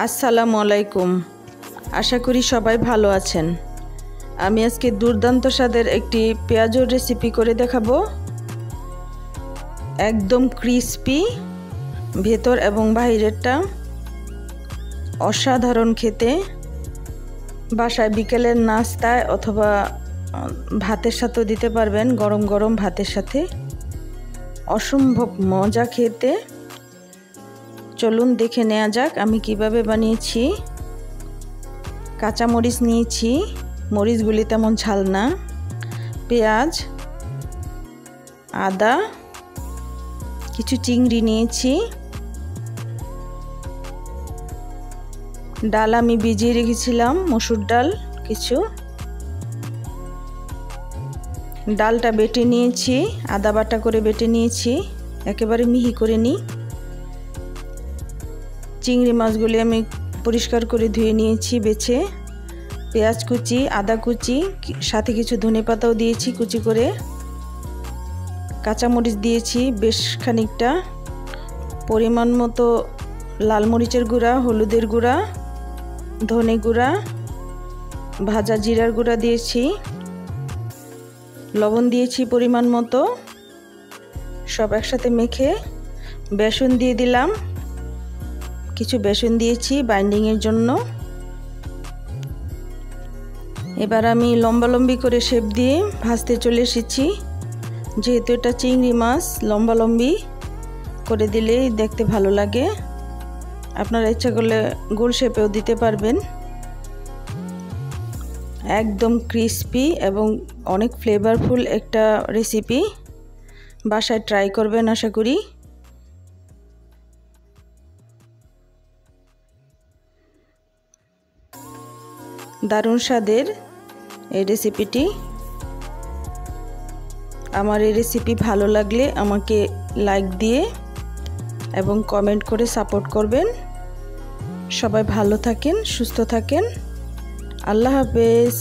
আসসালামু আলাইকুম। আশা করি সবাই ভালো আছেন। আমি আজকে দুর্দান্ত স্বাদের একটি পেঁয়াজুর রেসিপি করে দেখাবো। একদম ক্রিস্পি, ভেতর এবং বাইরেরটা অসাধারণ খেতে। বাসায় বিকেলের নাস্তায় অথবা ভাতের সাথেও দিতে পারবেন, গরম গরম ভাতের সাথে। অসম্ভব মজা খেতে। চলুন দেখে নেওয়া যাক আমি কিভাবে বানিয়েছি। কাঁচা মরিচ নিয়েছি, মরিচগুলি তেমন ঝাল না, পেঁয়াজ, আদা, কিছু চিংড়ি নিয়েছি, ডাল আমি ভিজিয়ে রেখেছিলাম, মসুর ডাল কিছু, ডালটা বেটে নিয়েছি, আদা বাটা করে বেটে নিয়েছি, একেবারে মিহি করে নিই। চিংড়ি মাছগুলি আমি পরিষ্কার করে ধুয়ে নিয়েছি বেছে। পেঁয়াজ কুচি, আদা কুচি, সাথে কিছু ধনেপাতাও দিয়েছি কুচি করে। কাঁচামরিচ দিয়েছি বেশ খানিকটা, পরিমাণ মতো লাল মরিচের গুঁড়া, হলুদের গুঁড়া, ধনে গুঁড়া, ভাজা জিরার গুঁড়া দিয়েছি, লবণ দিয়েছি পরিমাণ মতো। সব একসাথে মেখে বেসন দিয়ে দিলাম, কিছু বেসন দিয়েছি বাইন্ডিংয়ের জন্য। এবার আমি লম্বালম্বি করে শেপ দিয়ে ভাজতে চলে এসেছি। যেহেতু এটা চিংড়ি মাছ, লম্বালম্বি করে দিলেই দেখতে ভালো লাগে। আপনারা ইচ্ছা করলে গোল শেপেও দিতে পারবেন। একদম ক্রিস্পি এবং অনেক ফ্লেভারফুল একটা রেসিপি। বাসায় ট্রাই করবেন আশা করি। দারুণ স্বাদের এই রেসিপিটি। আমার এই রেসিপি ভালো লাগলে আমাকে লাইক দিয়ে এবং কমেন্ট করে সাপোর্ট করবেন। সবাই ভালো থাকেন, সুস্থ থাকেন। আল্লাহ হাফেজ।